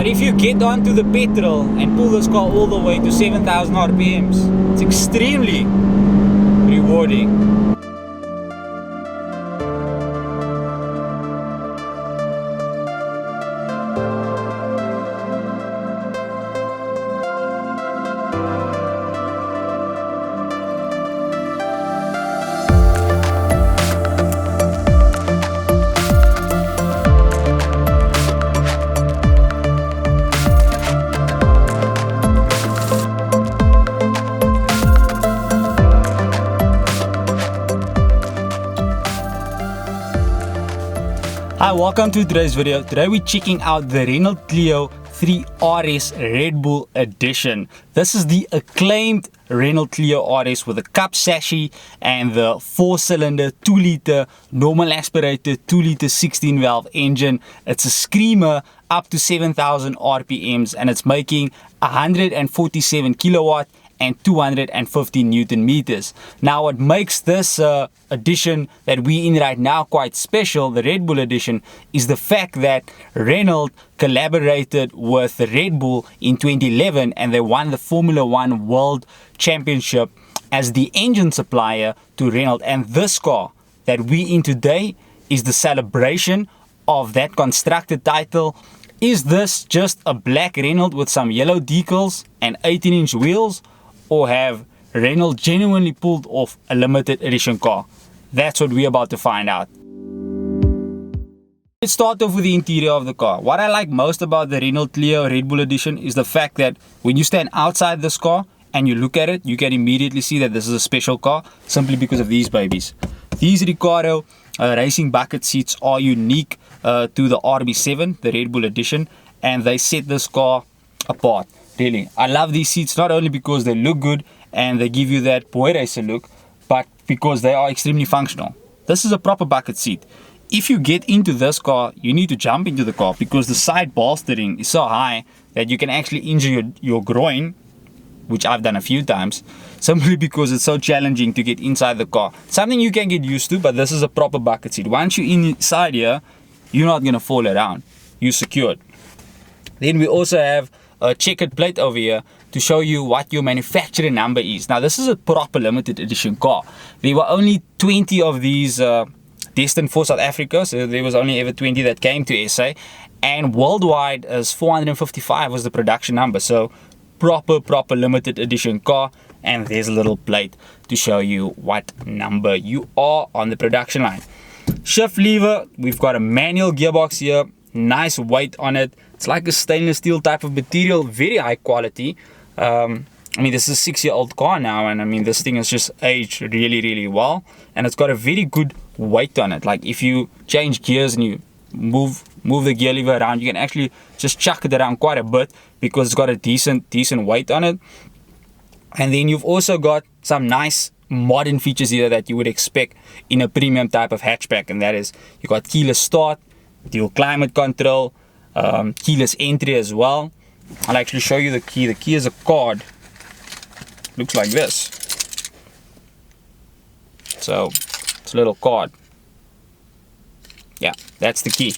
But if you get onto the petrol and pull this car all the way to 7,000 RPMs, it's extremely rewarding. Hi, welcome to today's video. Today we're checking out the Renault Clio 3 RS Red Bull Edition. This is the acclaimed Renault Clio RS with a cup chassis and the 4-cylinder 2-liter normal aspirated 2-liter 16-valve engine. It's a screamer up to 7,000 RPMs and it's making 147 kilowatt and 250 Newton meters. Now what makes this edition that we're in right now quite special, the Red Bull edition, is the fact that Renault collaborated with Red Bull in 2011 and they won the Formula 1 World Championship as the engine supplier to Renault. And this car that we're in today is the celebration of that constructed title. Is this just a black Renault with some yellow decals and 18-inch wheels? Or have Renault genuinely pulled off a limited edition car? That's what we're about to find out. Let's start off with the interior of the car. What I like most about the Renault Clio Red Bull Edition is the fact that when you stand outside this car and you look at it, you can immediately see that this is a special car simply because of these babies. These Recaro racing bucket seats are unique to the RB7, the Red Bull Edition, and they set this car apart. Really, I love these seats not only because they look good and they give you that boy racer look, but because they are extremely functional. This is a proper bucket seat. If you get into this car, you need to jump into the car because the side bolstering is so high that you can actually injure your groin, which I've done a few times, simply because it's so challenging to get inside the car. Something you can get used to, but this is a proper bucket seat. Once you're inside here, you're not going to fall around. You're secured. Then we also have a checkered plate over here to show you what your manufacturer number is. Now this is a proper limited edition car. There were only 20 of these destined for South Africa, so there was only ever 20 that came to SA, and worldwide as 455 was the production number. So proper limited edition car, and there's a little plate to show you what number you are on the production line. Shift lever, we've got a manual gearbox here, nice weight on it. It's like a stainless steel type of material, very high quality. I mean, this is a 6-year-old car now, and I mean, this thing has just aged really well, and it's got a very good weight on it. Like if you change gears and you move the gear lever around, you can actually just chuck it around quite a bit because it's got a decent weight on it. And then you've also got some nice modern features here that you would expect in a premium type of hatchback, and that is you got keyless start, dual climate control, keyless entry as well. I'll actually show you the key. The key is a card. Looks like this. So it's a little card. Yeah, that's the key.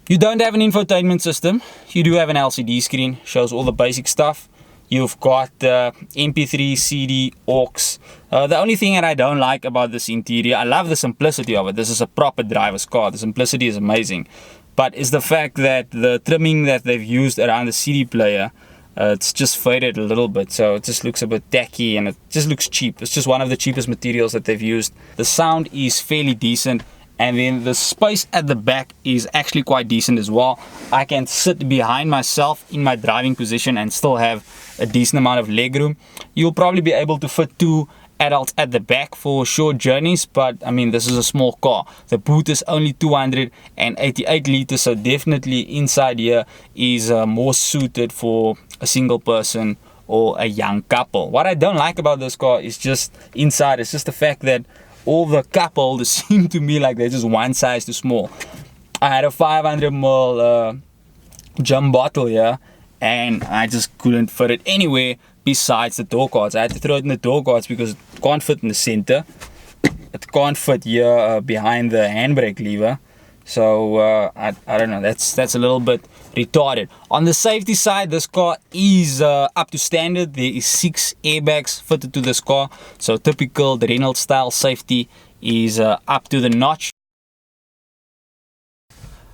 You don't have an infotainment system. You do have an LCD screen. Shows all the basic stuff. You've got MP3, CD, aux. The only thing that I don't like about this interior, I love the simplicity of it. This is a proper driver's car. The simplicity is amazing. But it's the fact that the trimming that they've used around the CD player, it's just faded a little bit. So it just looks a bit tacky and it just looks cheap. It's just one of the cheapest materials that they've used. The sound is fairly decent. And then the space at the back is actually quite decent as well. I can sit behind myself in my driving position and still have a decent amount of legroom. You'll probably be able to fit 2 adults at the back for short journeys, but I mean, this is a small car. The boot is only 288 liters, so definitely inside here is more suited for a single person or a young couple. What I don't like about this car is just inside. It's just the fact that all the cup holders seem to me like they're just one size too small. I had a 500ml gym bottle here and I just couldn't fit it anywhere besides the door cards. I had to throw it in the door cards because it can't fit in the center. It can't fit here behind the handbrake lever. So I don't know, that's a little bit retarded. On the safety side, this car is up to standard. There is 6 airbags fitted to this car, so typical the Renault style safety is up to the notch.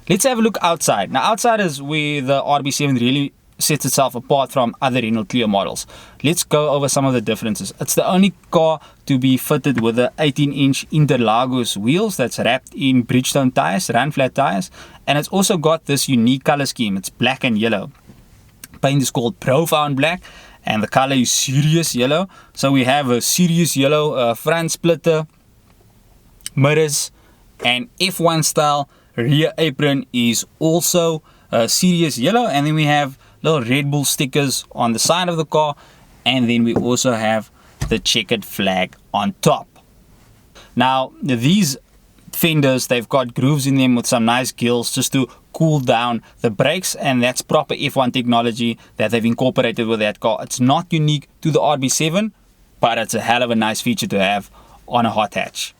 Let's have a look outside. Now outside is where the RB7 really sets itself apart from other Renault Clio models. Let's go over some of the differences. It's the only car to be fitted with the 18-inch Interlagos wheels that's wrapped in Bridgestone tires, run flat tires, and it's also got this unique color scheme. It's black and yellow. Paint is called Profound Black, and the color is Sirius Yellow. So we have a Sirius Yellow front splitter, mirrors, and F1 style rear apron is also Sirius Yellow, and then we have little Red Bull stickers on the side of the car, and then we also have the checkered flag on top. Now these fenders, they've got grooves in them with some nice gills just to cool down the brakes, and that's proper F1 technology that they've incorporated with that car. It's not unique to the RB7, but it's a hell of a nice feature to have on a hot hatch.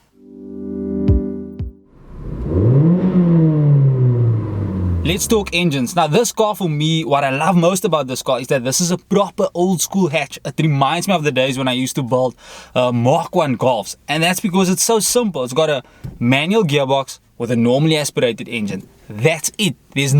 Let's talk engines. Now this car, for me, what I love most about this car is that this is a proper old school hatch. It reminds me of the days when I used to build Mark 1 Golfs, and that's because it's so simple. It's got a manual gearbox with a normally aspirated engine. That's it. There's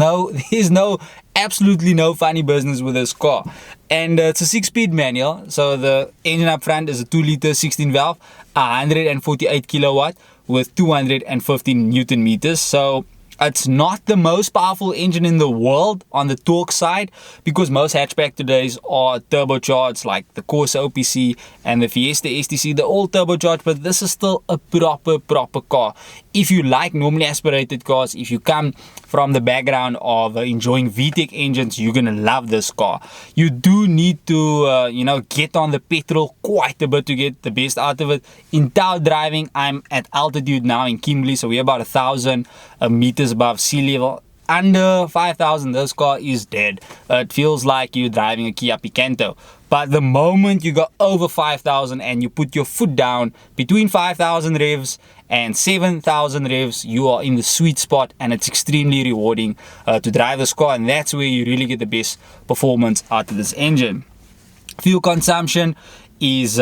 absolutely no funny business with this car. And it's a 6-speed manual, so the engine up front is a 2-liter 16 valve, 148 kilowatt with 215 newton meters. So it's not the most powerful engine in the world on the torque side, because most hatchback todays are turbocharged, like the Corsa OPC and the Fiesta STC. They're all turbocharged, but this is still a proper car. If you like normally aspirated cars, if you come from the background of enjoying VTEC engines, you're gonna love this car. You do need to get on the petrol quite a bit to get the best out of it. In tow driving, I'm at altitude now in Kimberley, so we're about 1,000 meters above sea level. Under 5,000, this car is dead. It feels like you're driving a Kia Picanto. But the moment you go over 5,000 and you put your foot down between 5,000 revs and 7,000 revs, you are in the sweet spot, and it's extremely rewarding to drive this car, and that's where you really get the best performance out of this engine. Fuel consumption is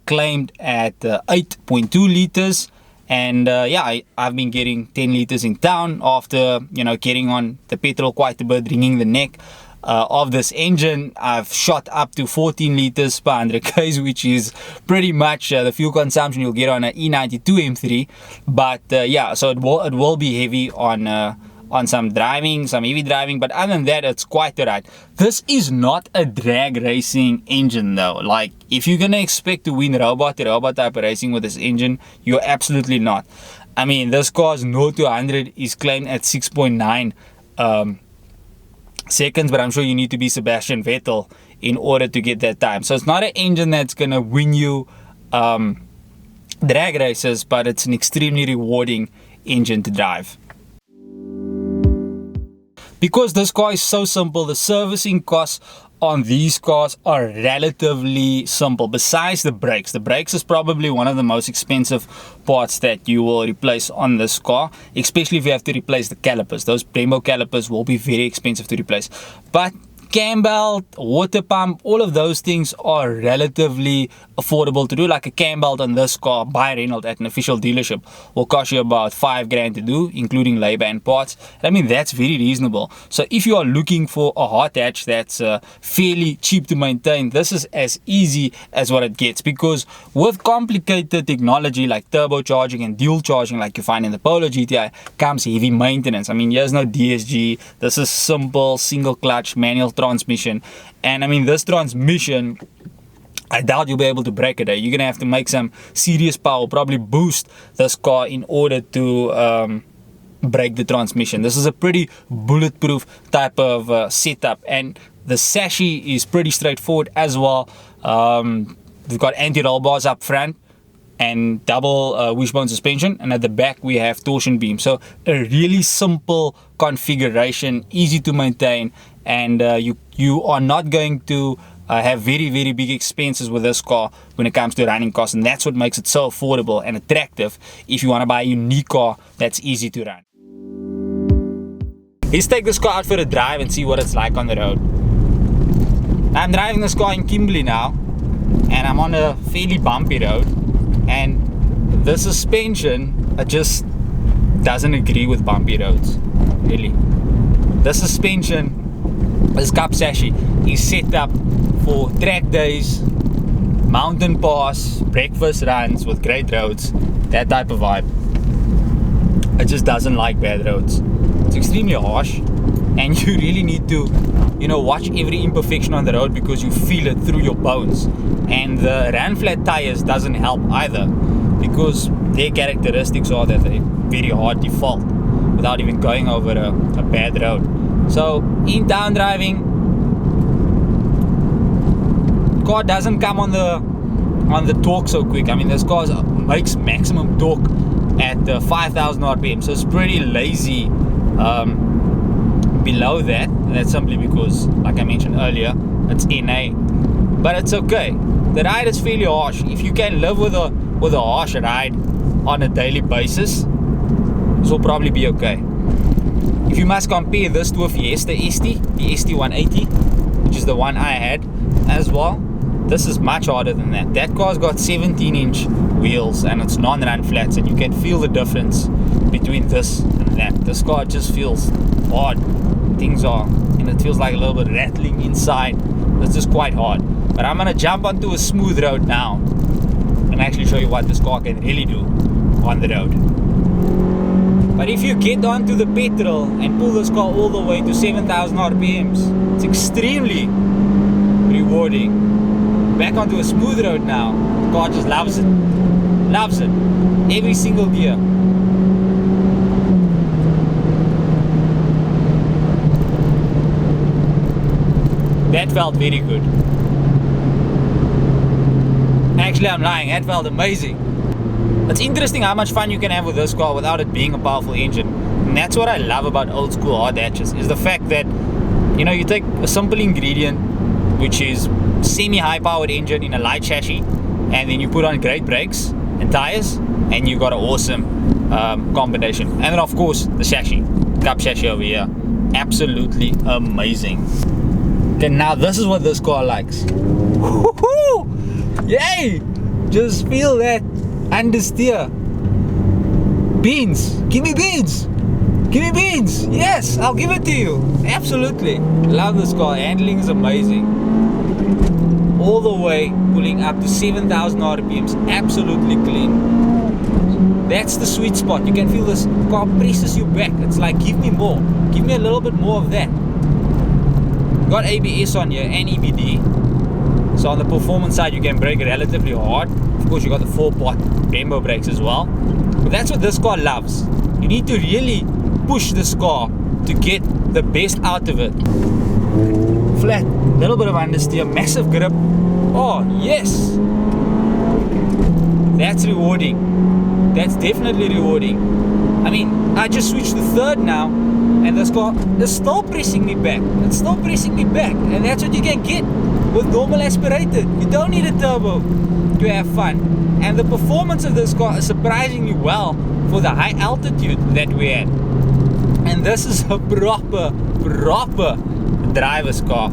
claimed at 8.2 liters. And I've been getting 10 liters in town after getting on the petrol quite a bit, wringing the neck of this engine. I've shot up to 14 liters per 100 k's, which is pretty much the fuel consumption you'll get on an E92 M3. But so it will be heavy on some heavy driving, but other than that, it's quite alright. This is not a drag racing engine though. Like, if you're gonna expect to win robot type of racing with this engine, you're absolutely not. I mean, this car's 0 to 100 is claimed at 6.9 seconds, but I'm sure you need to be Sebastian Vettel in order to get that time. So it's not an engine that's gonna win you drag races, but it's an extremely rewarding engine to drive. Because this car is so simple, the servicing costs on these cars are relatively simple. Besides the brakes is probably one of the most expensive parts that you will replace on this car, especially if you have to replace the calipers. Those Brembo calipers will be very expensive to replace. But cam belt, water pump, all of those things are relatively affordable to do. Like a cam belt on this car by Renault at an official dealership will cost you about 5 grand to do, including labor and parts. I mean, that's very reasonable. So if you are looking for a hot hatch that's fairly cheap to maintain, this is as easy as what it gets, because with complicated technology like turbocharging and dual charging like you find in the Polo GTI comes heavy maintenance. I mean, here's no DSG. This is simple single clutch manual transmission, and I mean, this transmission, I doubt you'll be able to break it. You're gonna have to make some serious power, probably boost this car in order to break the transmission. This is a pretty bulletproof type of setup, and the chassis is pretty straightforward as well. We've got anti-roll bars up front and double wishbone suspension, and at the back we have torsion beam. So a really simple configuration, easy to maintain, and you are not going to have very big expenses with this car when it comes to running costs, and that's what makes it so affordable and attractive if you want to buy a unique car that's easy to run. Let's take this car out for a drive and see what it's like on the road. I'm driving this car in Kimberley now, and I'm on a fairly bumpy road, and the suspension, it just doesn't agree with bumpy roads, really. The suspension, this cup chassis is set up for track days, mountain pass, breakfast runs with great roads, that type of vibe. It just doesn't like bad roads. It's extremely harsh, and you really need to, watch every imperfection on the road because you feel it through your bones. And the run flat tires doesn't help either, because their characteristics are that they're very hard default without even going over a bad road. So in town driving, car doesn't come on the torque so quick. I mean, this car makes maximum torque at 5,000 RPM, so it's pretty lazy below that. And that's simply because, like I mentioned earlier, it's NA, but it's okay. The ride is fairly harsh. If you can live with a harsh ride on a daily basis, this will probably be okay. If you must compare this to a Fiesta ST, the ST180, which is the one I had as well, this is much harder than that. That car's got 17-inch wheels and it's non-run flats, and you can feel the difference between this and that. This car just feels hard. Things are, it feels like a little bit rattling inside. It's just quite hard. But I'm gonna jump onto a smooth road now and actually show you what this car can really do on the road. But if you get onto the petrol and pull this car all the way to 7,000 RPMs, it's extremely rewarding. Back onto a smooth road now, the car just loves it. Loves it. Every single gear. That felt very good. Actually, I'm lying. That felt amazing. It's interesting how much fun you can have with this car without it being a powerful engine. And that's what I love about old school hard hatches, is the fact that, you take a simple ingredient, which is semi-high powered engine in a light chassis, and then you put on great brakes and tires, and you got an awesome combination. And then of course the chassis, cup chassis over here, absolutely amazing. Okay, now this is what this car likes. Woohoo! Yay! Just feel that understeer. Beans, give me beans. Give me beans. Yes, I'll give it to you. Absolutely. Love this car. Handling is amazing. All the way pulling up to 7,000 RPMs. Absolutely clean. That's the sweet spot. You can feel this car presses you back. It's like, give me more. Give me a little bit more of that. Got ABS on here and EBD. So on the performance side, you can brake relatively hard. Of course, you got the 4-pot Brembo brakes as well. But that's what this car loves. You need to really push this car to get the best out of it. Flat, little bit of understeer, massive grip. Oh yes, that's rewarding. That's definitely rewarding. I mean, I just switched to third now, and this car is still pressing me back. It's still pressing me back, and that's what you can get with normal aspirated. You don't need a turbo to have fun. And the performance of this car is surprisingly well for the high altitude that we had. And this is a proper driver's car.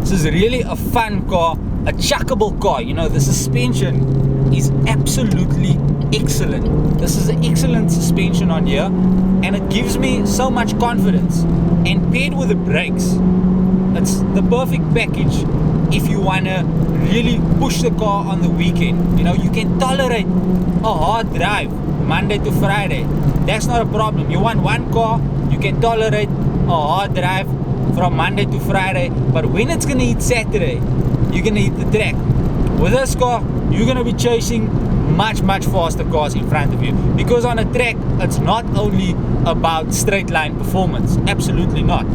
This is really a fun car, a chuckable car. The suspension is absolutely excellent. This is an excellent suspension on here, and it gives me so much confidence. And paired with the brakes, it's the perfect package if you want to really push the car on the weekend. You can tolerate a hard drive Monday to Friday. That's not a problem. You want one car, you can tolerate a hard drive from Monday to Friday, but when it's gonna hit Saturday, you're gonna hit the track. With this car, you're gonna be chasing much faster cars in front of you, because on a track, it's not only about straight line performance. Absolutely not.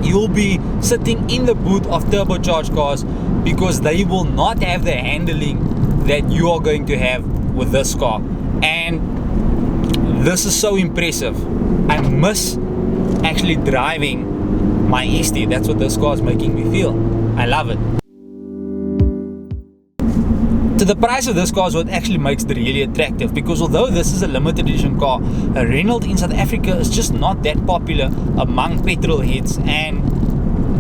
You'll be sitting in the boot of turbocharged cars, because they will not have the handling that you are going to have with this car. And this is so impressive. I miss actually driving my ST. That's what this car is making me feel. I love it. So the price of this car is what actually makes it really attractive, because although this is a limited edition car, a Renault in South Africa is just not that popular among petrol heads, and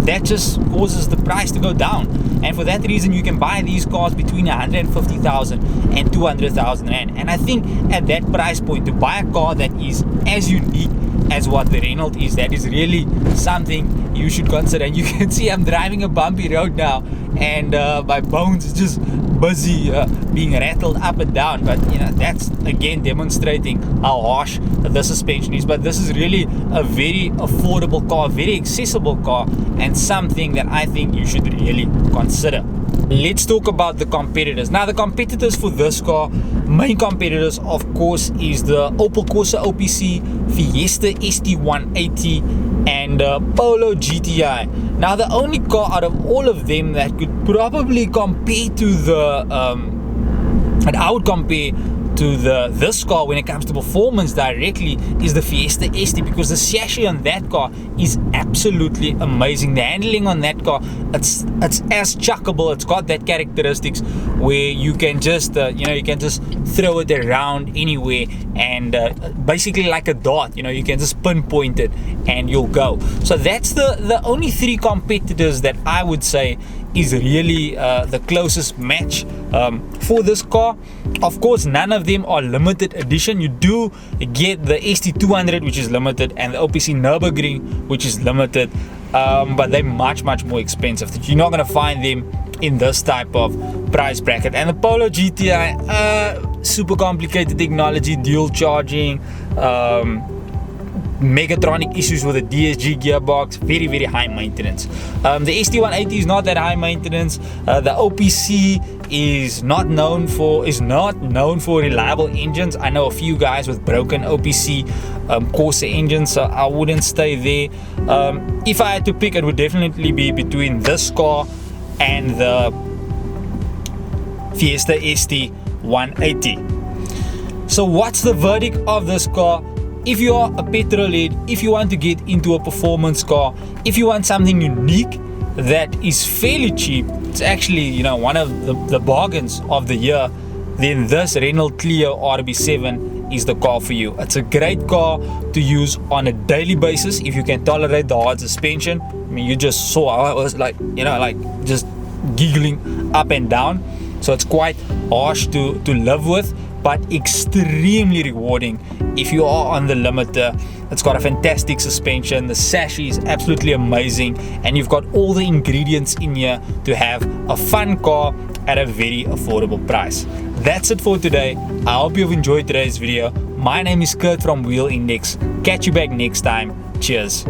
that just causes the price to go down. And for that reason, you can buy these cars between 150,000 and 200,000 rand. And I think at that price point, to buy a car that is as unique as what the Renault is, that is really something you should consider. And you can see I'm driving a bumpy road now, and my bones is just busy being rattled up and down. But you know, that's again demonstrating how harsh the suspension is. But this is really a very affordable car, very accessible car, and something that I think you should really consider. Let's talk about the competitors. Now, the competitors for this car, main competitors of course is the Opel Corsa OPC, Fiesta ST180 and Polo GTI. Now, the only car out of all of them that could probably compare to the and I would compare to this car when it comes to performance directly is the Fiesta ST, because the chassis on that car is absolutely amazing. The handling on that car, it's as chuckable. It's got that characteristics where you can just you can just throw it around anywhere, and basically like a dart, you can just pinpoint it and you'll go. So that's the only three competitors that I would say is really the closest match for this car. Of course, none of them are limited edition. You do get the ST200, which is limited, and the OPC Nürburgring, which is limited, but they're much more expensive. You're not going to find them in this type of price bracket. And the Polo GTI, super complicated technology, dual charging, Megatronic issues with a DSG gearbox, very high maintenance. The ST180 is not that high maintenance. The OPC is not known for reliable engines. I know a few guys with broken OPC Corsa engines, so I wouldn't stay there. If I had to pick, it would definitely be between this car and the Fiesta ST180. So what's the verdict of this car? If you are a petrol head, if you want to get into a performance car, if you want something unique that is fairly cheap, it's actually one of the bargains of the year, then this Renault Clio RB7 is the car for you. It's a great car to use on a daily basis if you can tolerate the hard suspension. I mean, you just saw how I was like just giggling up and down. So it's quite harsh to live with, but extremely rewarding if you are on the limiter. It's got a fantastic suspension, the chassis is absolutely amazing, and you've got all the ingredients in here to have a fun car at a very affordable price. That's it for today. I hope you've enjoyed today's video. My name is Kurt from Wheel Index. Catch you back next time. Cheers.